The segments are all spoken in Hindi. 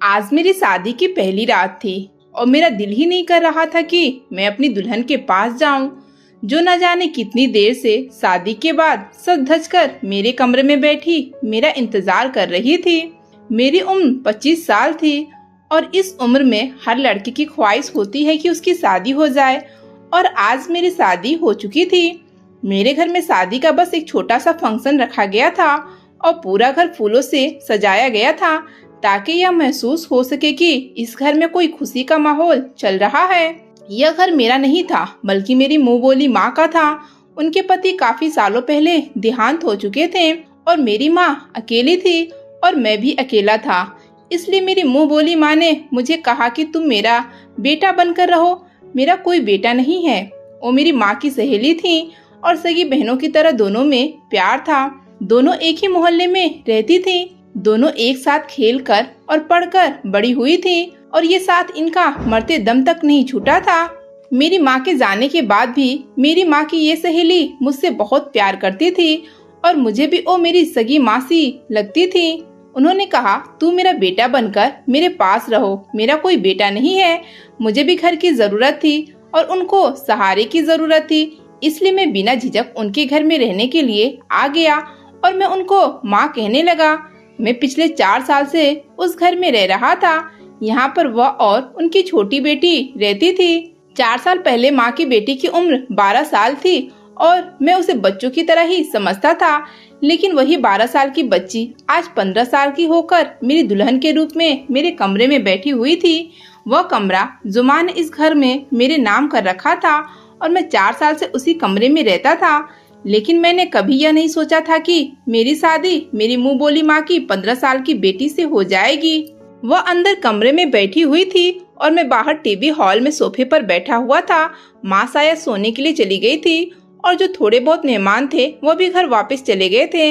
आज मेरी शादी की पहली रात थी और मेरा दिल ही नहीं कर रहा था कि मैं अपनी दुल्हन के पास जाऊं, जो न जाने कितनी देर से शादी के बाद सज धज कर मेरे कमरे में बैठी मेरा इंतजार कर रही थी। मेरी उम्र 25 साल थी और इस उम्र में हर लड़की की ख्वाहिश होती है कि उसकी शादी हो जाए, और आज मेरी शादी हो चुकी थी। मेरे घर में शादी का बस एक छोटा सा फंक्शन रखा गया था और पूरा घर फूलों से सजाया गया था ताकि यह महसूस हो सके कि इस घर में कोई खुशी का माहौल चल रहा है। यह घर मेरा नहीं था बल्कि मेरी मुंह बोली माँ का था। उनके पति काफी सालों पहले देहांत हो चुके थे और मेरी माँ अकेली थी और मैं भी अकेला था। इसलिए मेरी मुंह बोली माँ ने मुझे कहा कि तुम मेरा बेटा बनकर रहो। मेरा कोई बेटा नहीं है। वो मेरी माँ की सहेली थी और सगी बहनों की तरह दोनों में प्यार था। दोनों एक ही मोहल्ले में रहती थी। दोनों एक साथ खेलकर और पढ़कर बड़ी हुई थी और ये साथ इनका मरते दम तक नहीं छूटा था। मेरी माँ के जाने के बाद भी मेरी माँ की ये सहेली मुझसे बहुत प्यार करती थी और मुझे भी वो मेरी सगी मासी लगती थी। उन्होंने कहा, तू मेरा बेटा बनकर मेरे पास रहो। मेरा कोई बेटा नहीं है। मुझे भी घर की जरूरत थी और उनको सहारे की जरूरत थी। इसलिए मैं बिना झिझक उनके घर में रहने के लिए आ गया और मैं उनको माँ कहने लगा। मैं पिछले 4 साल से उस घर में रह रहा था। यहाँ पर वह और उनकी छोटी बेटी रहती थी। 4 साल पहले माँ की बेटी की उम्र 12 साल थी और मैं उसे बच्चों की तरह ही समझता था, लेकिन वही 12 साल की बच्ची आज 15 साल की होकर मेरी दुल्हन के रूप में मेरे कमरे में बैठी हुई थी। वह कमरा जो माँ ने इस घर में मेरे नाम कर रखा था और मैं 4 साल से उसी कमरे में रहता था। लेकिन मैंने कभी यह नहीं सोचा था कि मेरी शादी मेरी मुंह बोली माँ की 15 साल की बेटी से हो जाएगी। वह अंदर कमरे में बैठी हुई थी और मैं बाहर टीवी हॉल में सोफे पर बैठा हुआ था। माँ शायद सोने के लिए चली गई थी और जो थोड़े बहुत मेहमान थे वो भी घर वापस चले गए थे।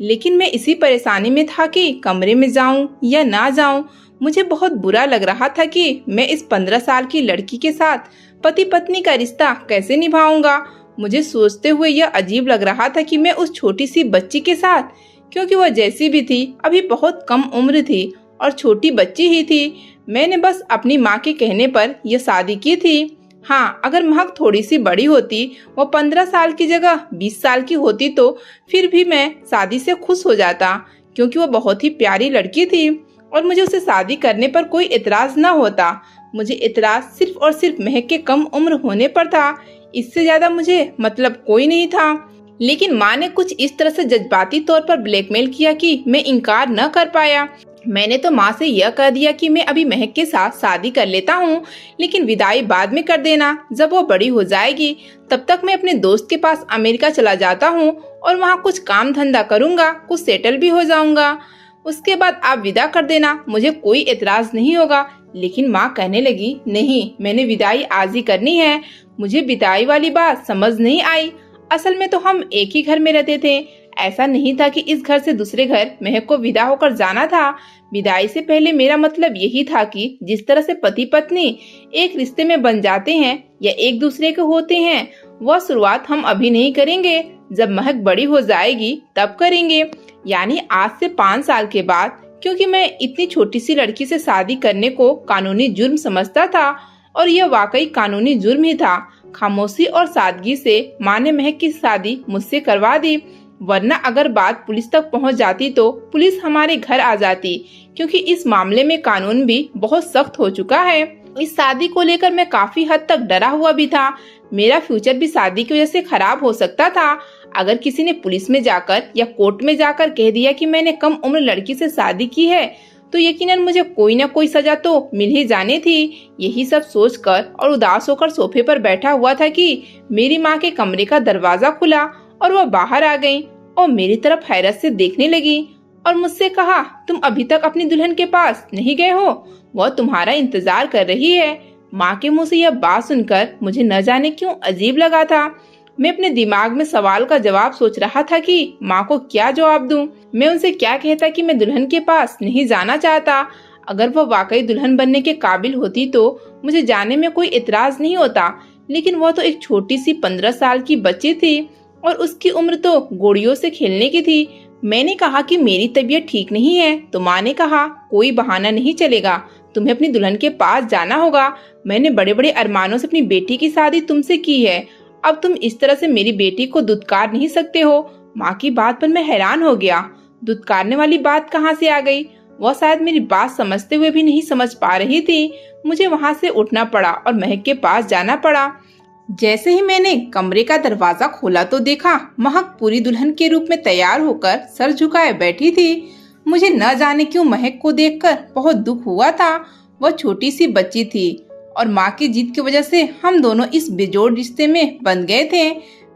लेकिन मैं इसी परेशानी में था कि कमरे में जाऊं या ना जाऊं। मुझे बहुत बुरा लग रहा था कि मैं इस 15 साल की लड़की के साथ पति पत्नी का रिश्ता कैसे निभाऊंगा। मुझे सोचते हुए यह अजीब लग रहा था कि मैं उस छोटी सी बच्ची के साथ, क्योंकि वह जैसी भी थी अभी बहुत कम उम्र थी और छोटी बच्ची ही थी। मैंने बस अपनी माँ के कहने पर यह शादी की थी। हाँ, अगर महक थोड़ी सी बड़ी होती, वो 15 साल की जगह 20 साल की होती, तो फिर भी मैं शादी से खुश हो जाता, क्योंकि वो बहुत ही प्यारी लड़की थी और मुझे उसे शादी करने पर कोई एतराज न होता। मुझे एतराज सिर्फ और सिर्फ महक के कम उम्र होने पर था। इससे ज्यादा मुझे मतलब कोई नहीं था। लेकिन माँ ने कुछ इस तरह से जज्बाती तौर पर ब्लैकमेल किया कि मैं इनकार न कर पाया। मैंने तो माँ से यह कह दिया कि मैं अभी महक के साथ शादी कर लेता हूँ, लेकिन विदाई बाद में कर देना, जब वो बड़ी हो जाएगी। तब तक मैं अपने दोस्त के पास अमेरिका चला जाता हूँ और वहाँ कुछ काम धंधा करूँगा, कुछ सेटल भी हो जाऊंगा। उसके बाद आप विदा कर देना, मुझे कोई एतराज नहीं होगा। लेकिन माँ कहने लगी, नहीं, मैंने विदाई आज ही करनी है। मुझे विदाई वाली बात समझ नहीं आई। असल में तो हम एक ही घर में रहते थे। ऐसा नहीं था कि इस घर से दूसरे घर महक को विदा होकर जाना था। विदाई से पहले मेरा मतलब यही था कि जिस तरह से पति पत्नी एक रिश्ते में बन जाते हैं या एक दूसरे के होते हैं, वह शुरुआत हम अभी नहीं करेंगे। जब महक बड़ी हो जाएगी तब करेंगे, यानी आज से 5 साल के बाद। क्योंकि मैं इतनी छोटी सी लड़की से शादी करने को कानूनी जुर्म समझता था और यह वाकई कानूनी जुर्म ही था। खामोशी और सादगी से माँ ने महक की शादी मुझसे करवा दी, वरना अगर बात पुलिस तक पहुँच जाती तो पुलिस हमारे घर आ जाती, क्योंकि इस मामले में कानून भी बहुत सख्त हो चुका है। इस शादी को लेकर मैं काफी हद तक डरा हुआ भी था। मेरा फ्यूचर भी शादी की वजह से खराब हो सकता था। अगर किसी ने पुलिस में जाकर या कोर्ट में जाकर कह दिया कि मैंने कम उम्र लड़की से शादी की है, तो यकीनन मुझे कोई न कोई सजा तो मिल ही जानी थी। यही सब सोचकर और उदास होकर सोफे पर बैठा हुआ था कि मेरी माँ के कमरे का दरवाजा खुला और वह बाहर आ गई और मेरी तरफ हैरत से देखने लगी और मुझसे कहा, तुम अभी तक अपनी दुल्हन के पास नहीं गए हो? वह तुम्हारा इंतजार कर रही है। माँ के मुँह से यह बात सुनकर मुझे न जाने क्यों अजीब लगा था। मैं अपने दिमाग में सवाल का जवाब सोच रहा था कि माँ को क्या जवाब दूं। मैं उनसे क्या कहता कि मैं दुल्हन के पास नहीं जाना चाहता। अगर वह वाकई दुल्हन बनने के काबिल होती तो मुझे जाने में कोई एतराज नहीं होता, लेकिन वह तो एक छोटी सी 15 साल की बच्ची थी और उसकी उम्र तो गोड़ियों से खेलने की थी। मैंने कहा कि मेरी तबीयत ठीक नहीं है तो माँ ने कहा कोई बहाना नहीं चलेगा, तुम्हें अपनी दुल्हन के पास जाना होगा। मैंने बड़े बड़े अरमानों से अपनी बेटी की शादी तुमसे की है, अब तुम इस तरह से मेरी बेटी को दुत्कार नहीं सकते हो। माँ की बात पर मैं हैरान हो गया, दुत्कारने वाली बात कहाँ से आ गई? वह शायद मेरी बात समझते हुए भी नहीं समझ पा रही थी। मुझे वहाँ से उठना पड़ा और महक के पास जाना पड़ा। जैसे ही मैंने कमरे का दरवाजा खोला तो देखा महक पूरी दुल्हन के रूप में तैयार होकर सर झुकाए बैठी थी। मुझे न जाने क्यों महक को देखकर बहुत दुख हुआ था। वह छोटी सी बच्ची थी और माँ की जिद की वजह से हम दोनों इस बेजोड़ रिश्ते में बंध गए थे।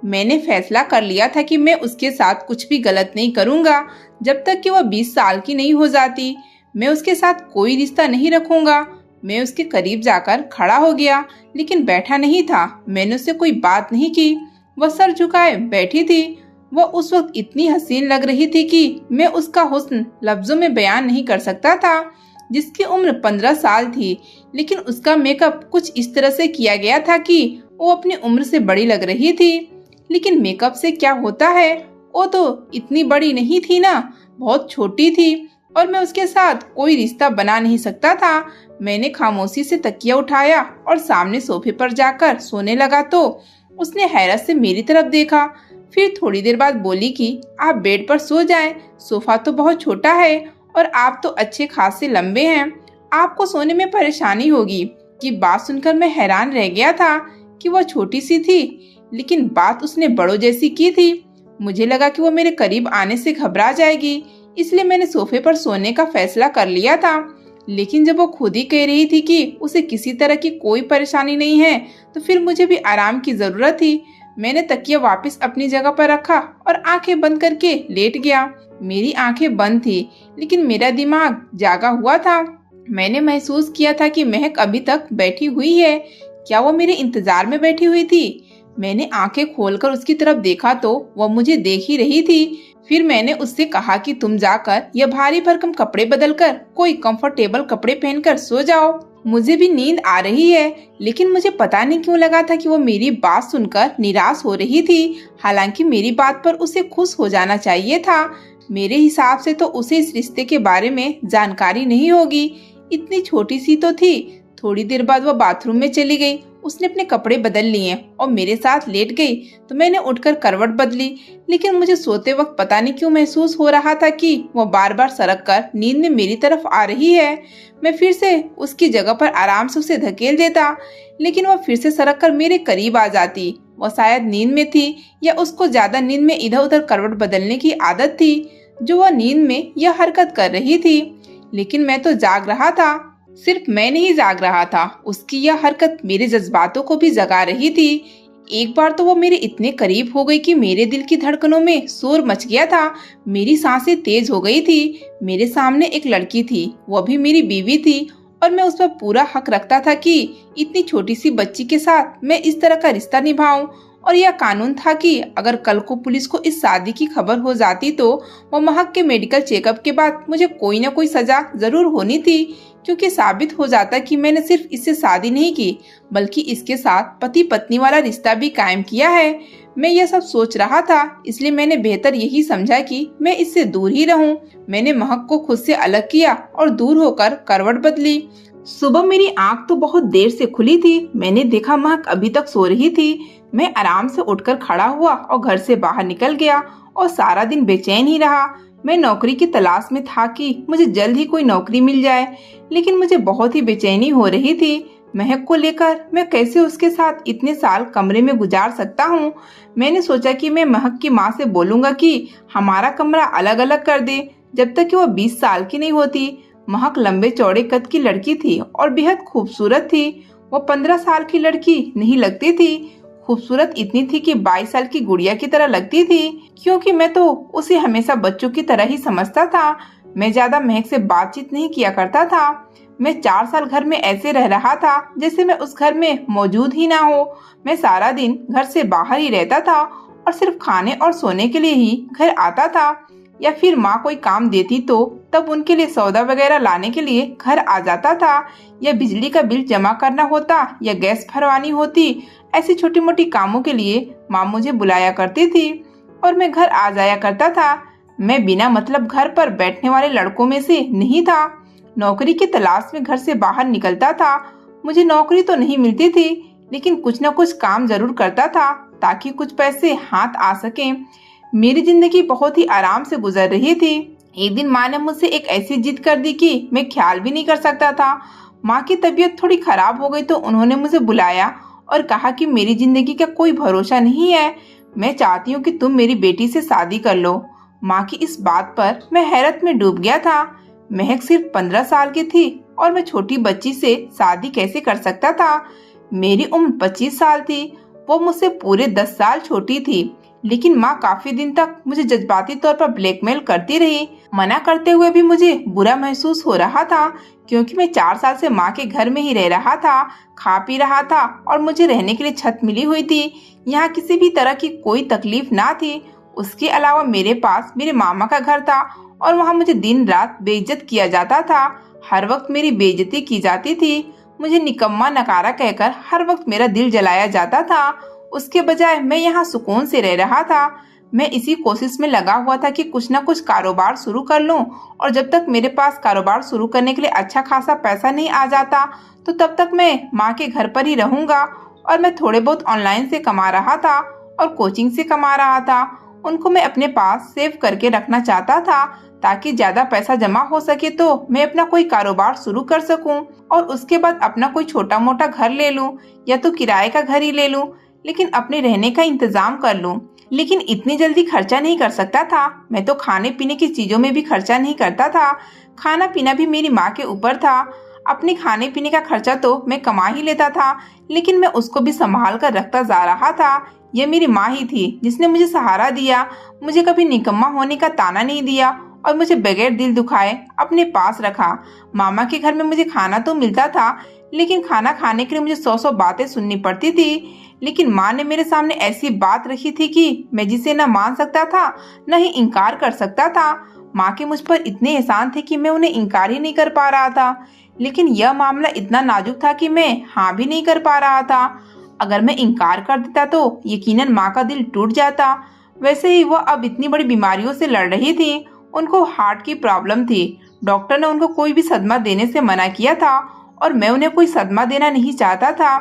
मैंने फैसला कर लिया था कि मैं उसके साथ कुछ भी गलत नहीं करूँगा जब तक कि वह 20 साल की नहीं हो जाती। मैं उसके साथ कोई रिश्ता नहीं रखूंगा। मैं उसके करीब जाकर खड़ा हो गया, लेकिन बैठा नहीं था। मैंने उससे कोई बात नहीं की। वह सर झुकाए बैठी थी। वह उस वक्त इतनी हसीन लग रही थी कि मैं उसका हुस्न लफ्जों में बयान नहीं कर सकता था। जिसकी उम्र 15 साल थी, लेकिन उसका मेकअप कुछ इस तरह से किया गया था कि वो अपनी उम्र से बड़ी लग रही थी। लेकिन मेकअप से क्या होता है, वो तो इतनी बड़ी नहीं थी ना, बहुत छोटी थी और मैं उसके साथ कोई रिश्ता बना नहीं सकता था। मैंने खामोशी से तकिया उठाया और सामने सोफे पर जाकर सोने लगा तो उसने हैरत से मेरी तरफ देखा। फिर थोड़ी देर बाद बोली कि आप बेड पर सो जाएं, सोफा तो बहुत छोटा है और आप तो अच्छे खासे लंबे हैं, आपको सोने में परेशानी होगी। कि बात सुनकर मैं हैरान रह गया था कि वह छोटी सी थी, लेकिन बात उसने बड़ों जैसी की थी। मुझे लगा कि वो मेरे करीब आने से घबरा जाएगी, इसलिए मैंने सोफे पर सोने का फैसला कर लिया था। लेकिन जब वो खुद ही कह रही थी कि उसे किसी तरह की कोई परेशानी नहीं है, तो फिर मुझे भी आराम की जरूरत थी। मैंने तकिया वापस अपनी जगह पर रखा और आंखें बंद करके लेट गया। मेरी आंखें बंद थी, लेकिन मेरा दिमाग जागा हुआ था। मैंने महसूस किया था कि महक अभी तक बैठी हुई है। क्या वो मेरे इंतजार में बैठी हुई थी? मैंने आंखें खोलकर उसकी तरफ देखा तो वह मुझे देख ही रही थी। फिर मैंने उससे कहा कि तुम जाकर यह भारी भरकम कपड़े बदलकर कोई कंफर्टेबल कपड़े पहनकर सो जाओ, मुझे भी नींद आ रही है। लेकिन मुझे पता नहीं क्यों लगा था कि वो मेरी बात सुनकर निराश हो रही थी। हालांकि मेरी बात पर उसे खुश हो जाना चाहिए था। मेरे हिसाब से तो उसे इस रिश्ते के बारे में जानकारी नहीं होगी, इतनी छोटी सी तो थी। थोड़ी देर बाद वह बाथरूम में चली गई। उसने अपने कपड़े बदल लिए और मेरे साथ लेट गई तो मैंने उठकर करवट बदली। लेकिन मुझे सोते वक्त पता नहीं क्यों महसूस हो रहा था कि वह बार बार सरक कर नींद में मेरी तरफ आ रही है। मैं फिर से उसकी जगह पर आराम से उसे धकेल देता, लेकिन वह फिर से सरक कर मेरे करीब आ जाती। वह शायद नींद में थी या उसको ज्यादा नींद में इधर उधर करवट बदलने की आदत थी, जो वह नींद में यह हरकत कर रही थी। लेकिन मैं तो जाग रहा था। सिर्फ मैं नहीं जाग रहा था, उसकी यह हरकत मेरे जज्बातों को भी जगा रही थी। एक बार तो वो मेरे इतने करीब हो गई कि मेरे दिल की धड़कनों में शोर मच गया था। मेरी सांसें तेज हो गई थी। मेरे सामने एक लड़की थी, वो भी मेरी बीवी थी और मैं उस पर पूरा हक रखता था कि इतनी छोटी सी बच्ची के साथ मैं इस तरह का रिश्ता निभाऊं। और यह कानून था कि अगर कल को पुलिस को इस शादी की खबर हो जाती तो वो महक के मेडिकल चेकअप के बाद मुझे कोई न कोई सजा जरूर होनी थी, क्योंकि साबित हो जाता कि मैंने सिर्फ इससे शादी नहीं की बल्कि इसके साथ पति पत्नी वाला रिश्ता भी कायम किया है। मैं यह सब सोच रहा था, इसलिए मैंने बेहतर यही समझा कि मैं इससे दूर ही रहूं। मैंने महक को खुद से अलग किया और दूर होकर करवट बदली। सुबह मेरी आंख तो बहुत देर से खुली थी। मैंने देखा महक अभी तक सो रही थी। मैं आराम से उठकर खड़ा हुआ और घर से बाहर निकल गया और सारा दिन बेचैन ही रहा। मैं नौकरी की तलाश में था कि मुझे जल्द ही कोई नौकरी मिल जाए, लेकिन मुझे बहुत ही बेचैनी हो रही थी। महक को लेकर मैं कैसे उसके साथ इतने साल कमरे में गुजार सकता हूँ। मैंने सोचा कि मैं महक की माँ से बोलूँगा कि हमारा कमरा अलग अलग कर दे जब तक कि वो 20 साल की नहीं होती। महक लंबे चौड़े कद की लड़की थी और बेहद खूबसूरत थी। वो 15 साल की लड़की नहीं लगती थी, खूबसूरत इतनी थी कि 22 साल की गुड़िया की तरह लगती थी, क्योंकि मैं तो उसे हमेशा बच्चों की तरह ही समझता था। मैं ज्यादा महक से बातचीत नहीं किया करता था। मैं 4 साल घर में ऐसे रह रहा था जैसे मैं उस घर में मौजूद ही ना हो। मैं सारा दिन घर से बाहर ही रहता था और सिर्फ खाने और सोने के लिए ही घर आता था, या फिर माँ कोई काम देती तो तब उनके लिए सौदा वगैरह लाने के लिए घर आ जाता था, या बिजली का बिल जमा करना होता या गैस भरवानी होती। ऐसी छोटी मोटी कामों के लिए माँ मुझे बुलाया करती थी और मैं घर आ जाया करता था। मैं बिना मतलब घर पर बैठने वाले लड़कों में से नहीं था। नौकरी की तलाश में घर से बाहर निकलता था। मुझे नौकरी तो नहीं मिलती थी, लेकिन कुछ न कुछ काम जरूर करता था ताकि कुछ पैसे हाथ आ सके। मेरी जिंदगी बहुत ही आराम से गुजर रही थी। एक दिन माँ ने मुझसे एक ऐसी जिद कर दी कि मैं ख्याल भी नहीं कर सकता था। माँ की तबीयत थोड़ी खराब हो गई तो उन्होंने मुझे बुलाया और कहा कि मेरी जिंदगी का कोई भरोसा नहीं है। मैं चाहती हूँ कि तुम मेरी बेटी से शादी कर लो। माँ की इस बात पर मैं हैरत में डूब गया था। महक सिर्फ 15 साल की थी और मैं छोटी बच्ची से शादी कैसे कर सकता था। मेरी उम्र 25 साल थी, वो मुझसे पूरे 10 साल छोटी थी। लेकिन माँ काफी दिन तक मुझे जज्बाती तौर पर ब्लैकमेल करती रही। मना करते हुए भी मुझे बुरा महसूस हो रहा था, क्योंकि मैं 4 साल से माँ के घर में ही रह रहा था, खा पी रहा था और मुझे रहने के लिए छत मिली हुई थी। यहाँ किसी भी तरह की कोई तकलीफ ना थी। उसके अलावा मेरे पास मेरे मामा का घर था और वहाँ मुझे दिन रात बेइज्जत किया जाता था। हर वक्त मेरी बेइज्जती की जाती थी। मुझे निकम्मा नकारा कहकर हर वक्त मेरा दिल जलाया जाता था। उसके बजाय मैं यहाँ सुकून से रह रहा था। मैं इसी कोशिश में लगा हुआ था कि कुछ न कुछ कारोबार शुरू कर लूं, और जब तक मेरे पास कारोबार शुरू करने के लिए अच्छा खासा पैसा नहीं आ जाता तो तब तक मैं माँ के घर पर ही रहूंगा। और मैं थोड़े बहुत ऑनलाइन से कमा रहा था और कोचिंग से कमा रहा था। उनको मैं अपने पास सेव करके रखना चाहता था ताकि ज्यादा पैसा जमा हो सके तो मैं अपना कोई कारोबार शुरू कर सकूं और उसके बाद अपना कोई छोटा मोटा घर ले लूं, या तो किराए का घर ही ले लूं, लेकिन अपने रहने का इंतजाम कर लूं। लेकिन इतनी जल्दी खर्चा नहीं कर सकता था। मैं तो खाने पीने की चीजों में भी खर्चा नहीं करता था। खाना पीना भी मेरी माँ के ऊपर था। अपने खाने पीने का खर्चा तो मैं कमा ही लेता था, लेकिन मैं उसको भी संभाल कर रखता जा रहा था। यह मेरी माँ ही थी जिसने मुझे सहारा दिया, मुझे कभी निकम्मा होने का ताना नहीं दिया और मुझे बगैर दिल दुखाए अपने पास रखा। मामा के घर में मुझे खाना तो मिलता था, लेकिन खाना खाने के लिए मुझे 100 बातें सुननी पड़ती थी। लेकिन माँ ने मेरे सामने ऐसी बात रखी थी कि मैं जिसे न मान सकता था न ही इनकार कर सकता था। माँ के मुझ पर इतने एहसान थे कि मैं उन्हें इनकार ही नहीं कर पा रहा था। लेकिन यह मामला इतना नाजुक था कि मैं हाँ भी नहीं कर पा रहा था। अगर मैं इनकार कर देता तो यकीनन माँ का दिल टूट जाता। वैसे ही वह अब इतनी बड़ी बीमारियों से लड़ रही थी। उनको हार्ट की प्रॉब्लम थी। डॉक्टर ने उनको कोई भी सदमा देने से मना किया था और मैं उन्हें कोई सदमा देना नहीं चाहता था।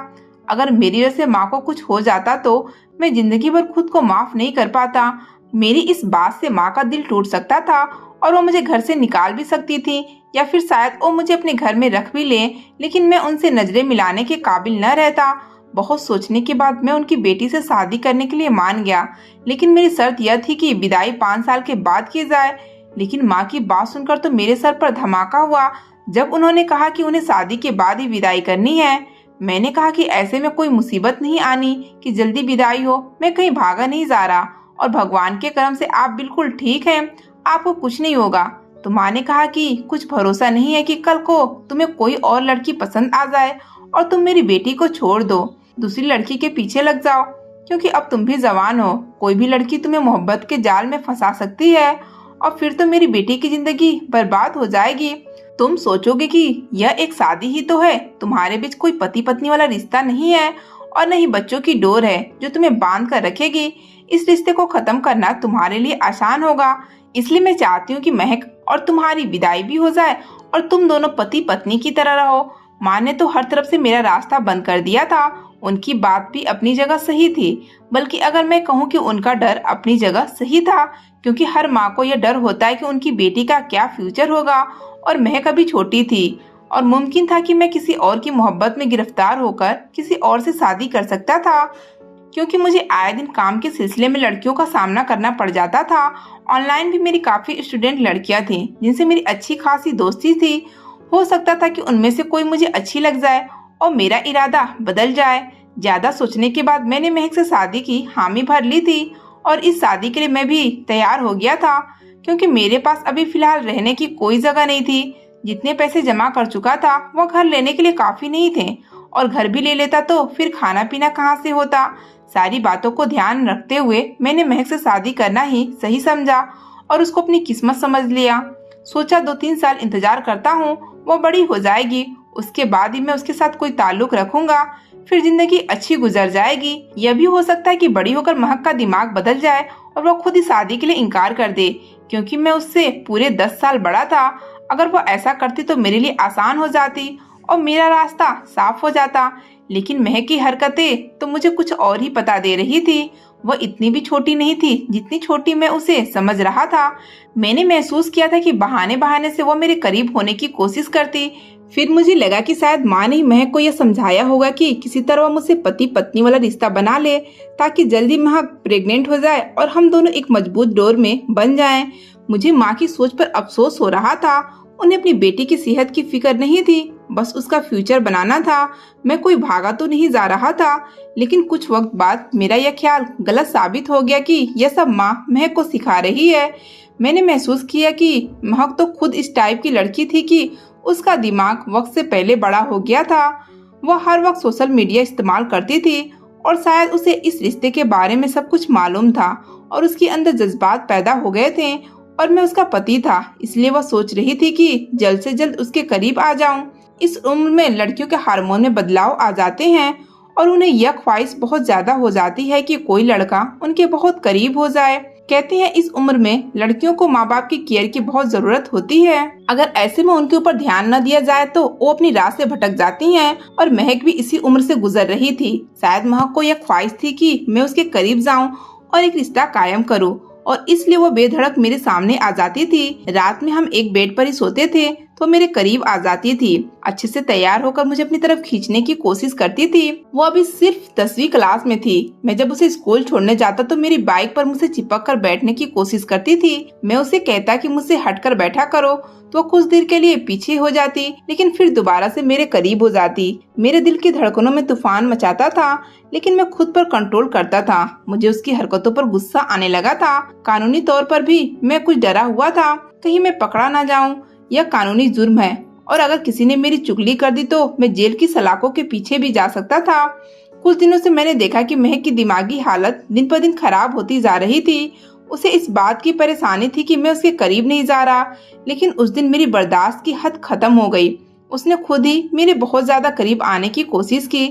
अगर मेरी वजह से माँ को कुछ हो जाता तो मैं जिंदगी भर खुद को माफ नहीं कर पाता। मेरी इस बात से माँ का दिल टूट सकता था और वो मुझे घर से निकाल भी सकती थी, या फिर शायद वो मुझे अपने घर में रख भी ले, लेकिन मैं उनसे नजरें मिलाने के काबिल न रहता। बहुत सोचने के बाद मैं उनकी बेटी से शादी करने के लिए मान गया, लेकिन मेरी शर्त यह थी कि विदाई 5 साल के बाद की जाए। लेकिन माँ की बात सुनकर तो मेरे सर पर धमाका हुआ जब उन्होंने कहा कि उन्हें शादी के बाद ही विदाई करनी है। मैंने कहा कि ऐसे में कोई मुसीबत नहीं आनी कि जल्दी विदाई हो। मैं कहीं भागा नहीं जा रहा और भगवान के करम से आप बिल्कुल ठीक हैं, आपको कुछ नहीं होगा। तो माँ ने कहा कि कुछ भरोसा नहीं है कि कल को तुम्हें कोई और लड़की पसंद आ जाए और तुम मेरी बेटी को छोड़ दो, दूसरी लड़की के पीछे लग जाओ, क्योंकि अब तुम भी जवान हो। कोई भी लड़की तुम्हें मोहब्बत के जाल में फंसा सकती है और फिर तो मेरी बेटी की जिंदगी बर्बाद हो जाएगी। तुम सोचोगे कि यह एक शादी ही तो है, तुम्हारे बीच कोई पति पत्नी वाला रिश्ता नहीं है और न ही बच्चों की डोर है जो तुम्हें बांध कर रखेगी। इस रिश्ते को खत्म करना तुम्हारे लिए आसान होगा, इसलिए मैं चाहती हूँ कि महक और तुम्हारी विदाई भी हो जाए और तुम दोनों पति पत्नी की तरह रहो। माँ ने तो हर तरफ से मेरा रास्ता बंद कर दिया था। उनकी बात भी अपनी जगह सही थी, बल्कि अगर मैं कहूँ कि उनका डर अपनी जगह सही था, क्योंकि हर माँ को यह डर होता है कि उनकी बेटी का क्या फ्यूचर होगा। और महक अभी छोटी थी और मुमकिन था कि मैं किसी और की मोहब्बत में गिरफ्तार होकर किसी और से शादी कर सकता था, क्योंकि मुझे आए दिन काम के सिलसिले में लड़कियों का सामना करना पड़ जाता था। ऑनलाइन भी मेरी काफी स्टूडेंट लड़कियां थीं जिनसे मेरी अच्छी खासी दोस्ती थी। हो सकता था कि उनमें से कोई मुझे अच्छी लग जाए और मेरा इरादा बदल जाए। ज्यादा सोचने के बाद मैंने महक से शादी की हामी भर ली थी और इस शादी के लिए मैं भी तैयार हो गया था, क्योंकि मेरे पास अभी फिलहाल रहने की कोई जगह नहीं थी। जितने पैसे जमा कर चुका था वो घर लेने के लिए काफी नहीं थे, और घर भी ले लेता तो फिर खाना पीना कहाँ से होता। सारी बातों को ध्यान रखते हुए मैंने महक से शादी करना ही सही समझा और उसको अपनी किस्मत समझ लिया। सोचा 2-3 साल इंतजार करता हूँ, वो बड़ी हो जाएगी, उसके बाद ही मैं उसके साथ कोई ताल्लुक रखूंगा, फिर जिंदगी अच्छी गुजर जाएगी। यह भी हो सकता है कि बड़ी होकर महक का दिमाग बदल जाए और वो खुद ही शादी के लिए इनकार कर दे, क्योंकि मैं उससे पूरे 10 साल बड़ा था। अगर वो ऐसा करती तो मेरे लिए आसान हो जाती और मेरा रास्ता साफ हो जाता। लेकिन महक की हरकतें तो मुझे कुछ और ही पता दे रही थी। वह इतनी भी छोटी नहीं थी जितनी छोटी मैं उसे समझ रहा था। मैंने महसूस किया था कि बहाने बहाने से वो मेरे करीब होने की कोशिश करती। फिर मुझे लगा कि शायद माँ ने महक को यह समझाया होगा कि किसी तरह वह मुझसे पति पत्नी वाला रिश्ता बना ले, ताकि जल्दी महक प्रेग्नेंट हो जाए और हम दोनों एक मजबूत डोर में बन जाएं। मुझे माँ की सोच पर अफसोस हो रहा था। उन्हें अपनी बेटी की सेहत की फिक्र नहीं थी, बस उसका फ्यूचर बनाना था। मैं कोई भागा तो नहीं जा रहा था। लेकिन कुछ वक्त बाद मेरा यह ख्याल गलत साबित हो गया कि यह सब माँ महक को सिखा रही है। मैंने महसूस किया कि महक तो खुद इस टाइप की लड़की थी कि उसका दिमाग वक्त से पहले बड़ा हो गया था। वह हर वक्त सोशल मीडिया इस्तेमाल करती थी और शायद उसे इस रिश्ते के बारे में सब कुछ मालूम था और उसके अंदर जज्बात पैदा हो गए थे। और मैं उसका पति था, इसलिए वह सोच रही थी कि जल्द से जल्द उसके करीब आ जाऊं। इस उम्र में लड़कियों के हार्मोन में बदलाव आ जाते हैं और उन्हें यह ख्वाहिश बहुत ज्यादा हो जाती है कि कोई लड़का उनके बहुत करीब हो जाए। कहते हैं इस उम्र में लड़कियों को माँ बाप की केयर की बहुत जरूरत होती है। अगर ऐसे में उनके ऊपर ध्यान न दिया जाए तो वो अपनी राह से भटक जाती हैं। और महक भी इसी उम्र से गुजर रही थी। शायद महक को यह ख्वाहिश थी कि मैं उसके करीब जाऊं और एक रिश्ता कायम करूं, और इसलिए वो बेधड़क मेरे सामने आ जाती थी। रात में हम एक बेड पर ही सोते थे तो मेरे करीब आ जाती थी। अच्छे से तैयार होकर मुझे अपनी तरफ खींचने की कोशिश करती थी। वो अभी सिर्फ 10वीं क्लास में थी। मैं जब उसे स्कूल छोड़ने जाता तो मेरी बाइक पर मुझसे चिपक कर बैठने की कोशिश करती थी। मैं उसे कहता कि मुझसे हटकर बैठा करो तो कुछ देर के लिए पीछे हो जाती, लेकिन फिर दोबारा से मेरे करीब हो जाती। मेरे दिल की धड़कनों में तूफान मचाता था, लेकिन मैं खुद पर कंट्रोल करता था। मुझे उसकी हरकतों पर गुस्सा आने लगा था। कानूनी तौर पर भी मैं कुछ डरा हुआ था, कहीं मैं पकड़ा ना जाऊं। यह कानूनी जुर्म है और अगर किसी ने मेरी चुगली कर दी तो मैं जेल की सलाखों के पीछे भी जा सकता था। कुछ दिनों से मैंने देखा कि महक की दिमागी हालत दिन पर दिन खराब होती जा रही थी। उसे इस बात की परेशानी थी कि मैं उसके करीब नहीं जा रहा, लेकिन उस दिन मेरी बर्दाश्त की हद खत्म हो गई। उसने खुद ही मेरे बहुत ज्यादा करीब आने की कोशिश की।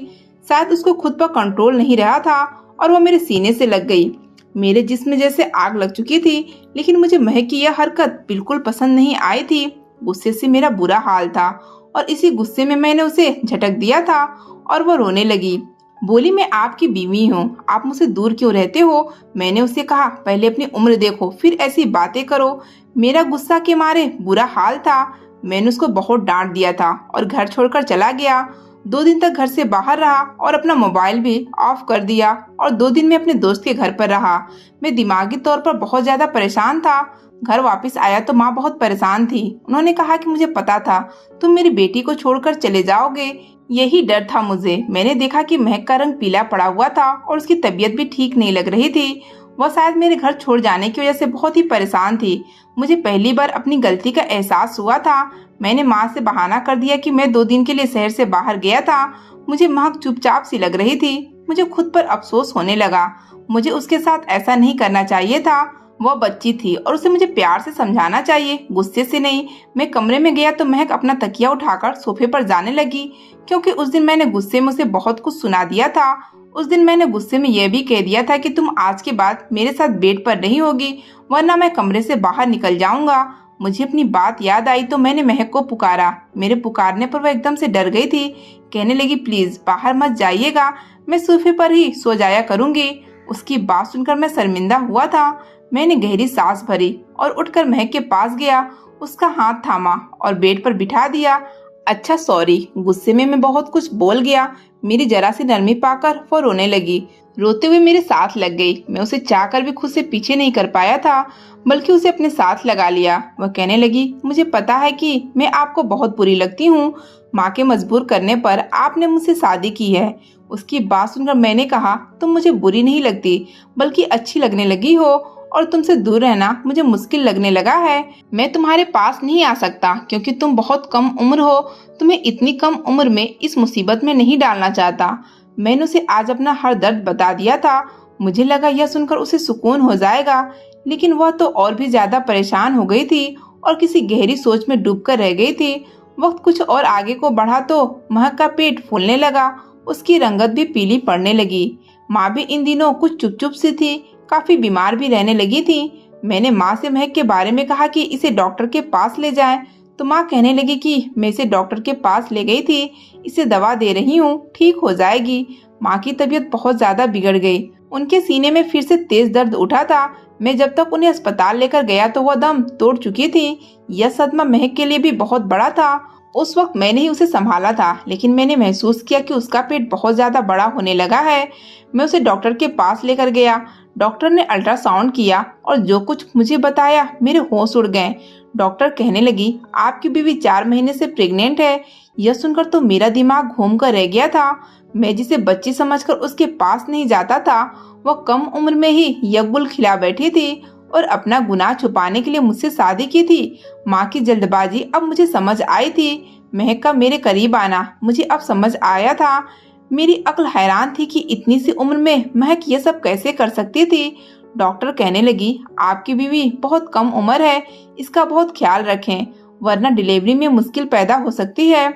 शायद उसको खुद पर कंट्रोल नहीं रहा था और वो मेरे सीने से लग गई। मेरे जिस्म में जैसे आग लग चुकी थी, लेकिन मुझे महक की यह हरकत बिल्कुल पसंद नहीं आई थी। गुस्से से मेरा बुरा हाल था और इसी गुस्से में मैंने उसे झटक दिया था और वो रोने लगी। बोली, मैं आपकी बीवी हूँ, आप मुझसे दूर क्यों रहते हो? मैंने उसे कहा, पहले अपनी उम्र देखो फिर ऐसी बातें करो। मेरा गुस्सा के मारे बुरा हाल था। मैंने उसको बहुत डांट दिया था और घर छोड़कर चला गया। 2 दिन तक घर से बाहर रहा और अपना मोबाइल भी ऑफ कर दिया और 2 दिन में अपने दोस्त के घर पर रहा। मैं दिमागी तौर पर बहुत ज्यादा परेशान था। घर वापस आया तो माँ बहुत परेशान थी। उन्होंने कहा कि मुझे पता था तुम मेरी बेटी को छोड़कर चले जाओगे, यही डर था मुझे। मैंने देखा कि महक का रंग पीला पड़ा हुआ था और उसकी तबीयत भी ठीक नहीं लग रही थी। वह शायद मेरे घर छोड़ जाने की वजह से बहुत ही परेशान थी। मुझे पहली बार अपनी गलती का एहसास हुआ था। मैंने माँ से बहाना कर दिया कि मैं 2 दिन के लिए शहर से बाहर गया था। मुझे महक चुपचाप सी लग रही थी। मुझे खुद पर अफसोस होने लगा। मुझे उसके साथ ऐसा नहीं करना चाहिए था। वह बच्ची थी और उसे मुझे प्यार से समझाना चाहिए, गुस्से से नहीं। मैं कमरे में गया तो महक अपना तकिया उठाकर सोफे पर जाने लगी, क्योंकि उस दिन मैंने गुस्से में उसे बहुत कुछ सुना दिया था। उस दिन मैंने गुस्से में यह भी कह दिया था कि तुम आज के बाद मेरे साथ बेड पर नहीं होगी, वरना मैं कमरे से बाहर निकल जाऊंगा। मुझे अपनी बात याद आई तो मैंने महक को पुकारा। मेरे पुकारने पर वह एकदम से डर गई थी। कहने लगी, प्लीज बाहर मत जाइएगा, मैं सोफे पर ही सो जाया करूंगी। उसकी बात सुनकर मैं शर्मिंदा हुआ था। मैंने गहरी सांस भरी और उठकर महक के पास गया, उसका हाथ थामा और बेड पर बिठा दिया। अच्छा सॉरी, गुस्से में मैं बहुत कुछ बोल गया। मेरी जरा सी नरमी पाकर वो रोने लगी। रोते हुए मेरे साथ लग गई। मैं उसे चाहकर भी खुद से पीछे नहीं कर पाया था, बल्कि उसे अपने साथ लगा लिया। वह कहने लगी, मुझे पता है कि मैं आपको बहुत बुरी लगती हूँ। माँ के मजबूर करने पर आपने मुझसे शादी की है। उसकी बात सुनकर मैंने कहा, तुम मुझे बुरी नहीं लगती, बल्कि अच्छी लगने लगी हो और तुमसे दूर रहना मुझे मुश्किल लगने लगा है। मैं तुम्हारे पास नहीं आ सकता क्योंकि तुम बहुत कम उम्र हो। तुम्हें इतनी कम उम्र में इस मुसीबत में नहीं डालना चाहता। मैंने उसे आज अपना हर दर्द बता दिया था। मुझे लगा यह सुनकर उसे सुकून हो जाएगा, लेकिन वह तो और भी ज्यादा परेशान हो गई थी और किसी गहरी सोच में डूबकर रह गई थी। वक्त कुछ और आगे को बढ़ा तो महक का पेट फूलने लगा, उसकी रंगत भी पीली पड़ने लगी। माँ भी इन दिनों कुछ चुप चुप सी थी, काफी बीमार भी रहने लगी थी। मैंने माँ से महक के बारे में कहा कि इसे डॉक्टर के पास ले जाएं, तो माँ कहने लगी कि मैं इसे डॉक्टर के पास ले गई थी, इसे दवा दे रही हूँ, ठीक हो जाएगी। माँ की तबीयत बहुत ज्यादा बिगड़ गई। उनके सीने में फिर से तेज दर्द उठा था। मैं जब तक उन्हें अस्पताल लेकर गया तो वह दम तोड़ चुकी थी। यह सदमा महक के लिए भी बहुत बड़ा था। उस वक्त मैंने ही उसे संभाला था, लेकिन मैंने महसूस किया कि उसका पेट बहुत ज्यादा बड़ा होने लगा है। मैं उसे डॉक्टर के पास लेकर गया। डॉक्टर ने अल्ट्रासाउंड किया और जो कुछ मुझे बताया, मेरे होश उड़ गए। डॉक्टर कहने लगी, आपकी बीवी 4 महीने से प्रेग्नेंट है। यह सुनकर तो मेरा दिमाग घूम कर रह गया था। मैं जिसे बच्ची समझकर उसके पास नहीं जाता था, वह कम उम्र में ही यज्ञुल खिला बैठी थी और अपना गुनाह छुपाने के लिए मुझसे शादी की थी। माँ की जल्दबाजी अब मुझे समझ आई थी। महक का मेरे करीब आना मुझे अब समझ आया था। मेरी अक्ल हैरान थी कि इतनी सी उम्र में महक ये सब कैसे कर सकती थी। डॉक्टर कहने लगी, आपकी बीवी बहुत कम उम्र है, इसका बहुत ख्याल रखें, वरना डिलीवरी में मुश्किल पैदा हो सकती है।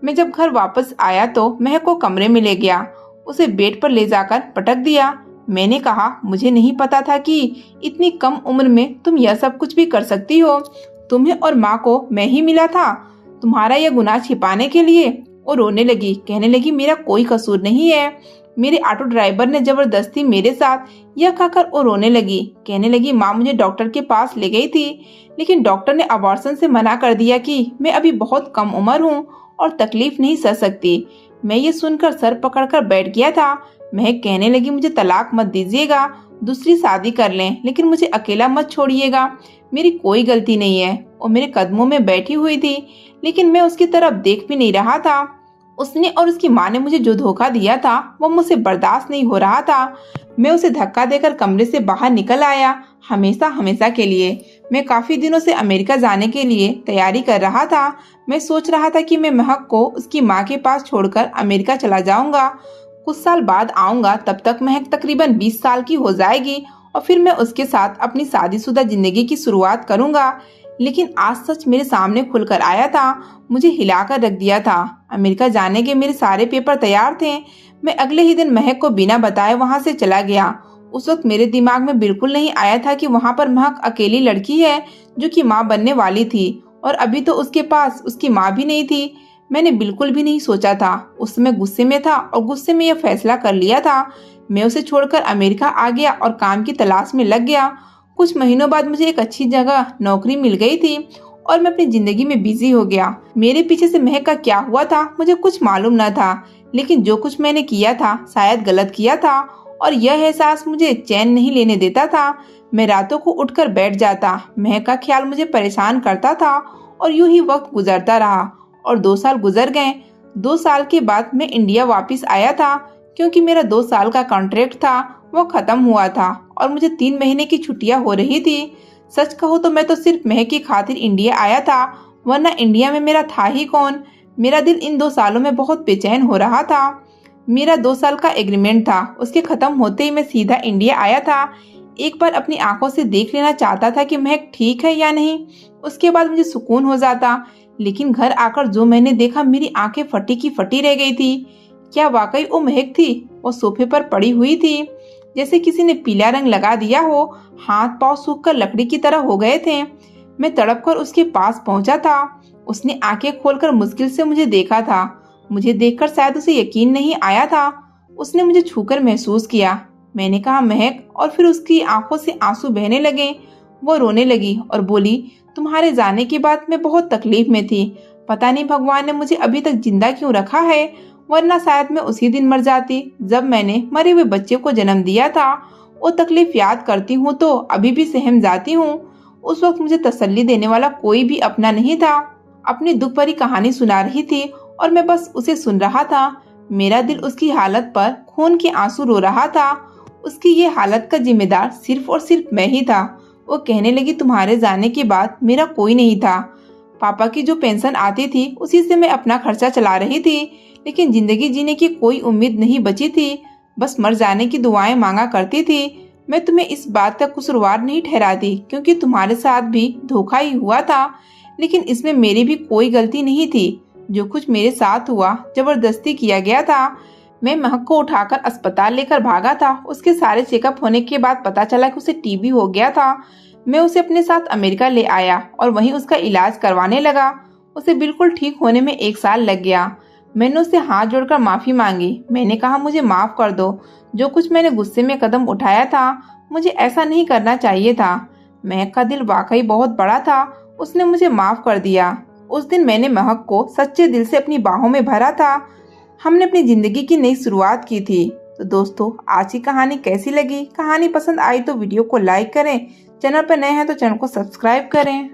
मैं जब घर वापस आया तो महक को कमरे में ले गया, उसे बेड पर ले जाकर पटक दिया। मैंने कहा, मुझे नहीं पता था कि इतनी कम उम्र में तुम यह सब कुछ भी कर सकती हो। तुम्हें और माँ को मैं ही मिला था तुम्हारा यह गुनाह छिपाने के लिए। और रोने लगी, कहने लगी, मेरा कोई कसूर नहीं है। मेरे ऑटो ड्राइवर ने जबरदस्ती मेरे साथ यह खाकर वो रोने लगी, कहने लगी, माँ मुझे डॉक्टर के पास ले गई थी, लेकिन डॉक्टर ने अबॉर्शन से मना कर दिया कि मैं अभी बहुत कम उम्र हूँ और तकलीफ नहीं सह सकती। मैं ये सुनकर सर पकड़कर बैठ गया था। महक कहने लगी, मुझे तलाक मत दीजिएगा, दूसरी शादी कर लें, लेकिन मुझे अकेला मत छोड़िएगा, मेरी कोई गलती नहीं है। वो मेरे कदमों में बैठी हुई थी, लेकिन मैं उसकी तरफ देख भी नहीं रहा था। उसने और उसकी माँ ने मुझे जो धोखा दिया था वो मुझसे बर्दाश्त नहीं हो रहा था। मैं उसे धक्का देकर कमरे से बाहर निकल आया, हमेशा हमेशा के लिए। मैं काफी दिनों से अमेरिका जाने के लिए तैयारी कर रहा था। मैं सोच रहा था कि मैं महक को उसकी माँ के पास छोड़कर अमेरिका चला जाऊंगा। कुछ साल बाद आऊंगा, तब तक महक तकरीबन 20 साल की हो जाएगी और फिर मैं उसके साथ अपनी शादीशुदा जिंदगी की शुरुआत करूंगा। लेकिन आज सच मेरे सामने खुलकर आया था, मुझे हिलाकर रख दिया था। अमेरिका जाने के मेरे सारे पेपर तैयार थे। मैं अगले ही दिन महक को बिना बताए वहां से चला गया। उस वक्त मेरे दिमाग में बिल्कुल नहीं आया था कि वहां पर महक अकेली लड़की है जो कि माँ बनने वाली थी, और अभी तो उसके पास उसकी माँ भी नहीं थी। मैंने बिल्कुल भी नहीं सोचा था। उस समय गुस्से में था और गुस्से में यह फैसला कर लिया था। मैं उसे छोड़कर अमेरिका आ गया और काम की तलाश में लग गया। कुछ महीनों बाद मुझे एक अच्छी जगह नौकरी मिल गई थी और मैं अपनी जिंदगी में बिजी हो गया। मेरे पीछे से महक का क्या हुआ था मुझे कुछ मालूम न था, लेकिन जो कुछ मैंने किया था शायद गलत किया था, और यह एहसास मुझे चैन नहीं लेने देता था। मैं रातों को उठकर बैठ जाता, महक का ख्याल मुझे परेशान करता था, और यूं ही वक्त गुजरता रहा और 2 साल गुजर गए। 2 साल के बाद मैं इंडिया वापस आया था, क्योंकि मेरा 2 साल का कॉन्ट्रैक्ट था वो खत्म हुआ था और मुझे 3 महीने की छुट्टियां हो रही थी। सच कहूँ तो मैं तो सिर्फ महक की खातिर इंडिया आया था, वरना इंडिया में मेरा था ही कौन। मेरा दिल इन 2 सालों में बहुत बेचैन हो रहा था। मेरा 2 साल का एग्रीमेंट था, उसके खत्म होते ही मैं सीधा इंडिया आया था। एक बार अपनी आंखों से देख लेना चाहता था कि महक ठीक है या नहीं, उसके बाद मुझे सुकून हो जाता। लेकिन घर आकर जो मैंने देखा, मेरी आंखें फटी की फटी रह गई थी। क्या वाकई वो महक थी? वो सोफे पर पड़ी हुई थी, जैसे किसी ने पीला रंग लगा दिया हो। हाथ पांव सूखकर लकड़ी की तरह हो गए थे। मैं तड़पकर उसके पास पहुंचा था। उसने आंखें खोलकर मुश्किल से मुझे देखा था। मुझे देखकर शायद उसे यकीन नहीं आया था। उसने मुझे छूकर महसूस किया। मैंने कहा, महक, और फिर उसकी आंखों से आंसू बहने लगे। वो रोने लगी और बोली, तुम्हारे जाने के बाद मैं बहुत तकलीफ में थी। पता नहीं भगवान ने मुझे अभी तक जिंदा क्यों रखा है, वरना शायद मैं उसी दिन मर जाती जब मैंने मरे हुए बच्चे को जन्म दिया था। वो तकलीफ याद करती हूँ तो अभी भी सहम जाती हूँ। उस वक्त मुझे तसल्ली देने वाला कोई भी अपना नहीं था। अपनी दुख भरी कहानी सुना रही थी और मैं बस उसे सुन रहा था। मेरा दिल उसकी हालत पर खून के आंसू रो रहा था। उसकी ये हालत का जिम्मेदार सिर्फ और सिर्फ मैं ही था। वो कहने लगी, तुम्हारे जाने के बाद मेरा कोई नहीं था। पापा की जो पेंशन आती थी उसी से मैं अपना खर्चा चला रही थी, लेकिन जिंदगी जीने की कोई उम्मीद नहीं बची थी। बस मर जाने की दुआएं मांगा करती थी। मैं तुम्हें इस बात का कसूरवार नहीं ठहराती, क्योंकि तुम्हारे साथ भी धोखा ही हुआ था, लेकिन इसमें मेरी भी कोई गलती नहीं थी। जो कुछ मेरे साथ हुआ जबरदस्ती किया गया था। मैं महक को उठाकर अस्पताल लेकर भागा था। उसके सारे चेकअप होने के बाद पता चला कि उसे टीबी हो गया था। मैं उसे अपने साथ अमेरिका ले आया और वहीं उसका इलाज करवाने लगा। उसे बिल्कुल ठीक होने में 1 साल लग गया। मैंने उससे हाथ जोड़कर माफ़ी मांगी। मैंने कहा, मुझे माफ़ कर दो। जो कुछ मैंने गुस्से में कदम उठाया था, मुझे ऐसा नहीं करना चाहिए था। महक का दिल वाकई बहुत बड़ा था। उसने मुझे माफ़ कर दिया। उस दिन मैंने महक को सच्चे दिल से अपनी बाहों में भरा था। हमने अपनी ज़िंदगी की नई शुरुआत की थी। तो दोस्तों, आज की कहानी कैसी लगी? कहानी पसंद आई तो वीडियो को लाइक करें। चैनल पर नए हैं तो चैनल को सब्सक्राइब करें।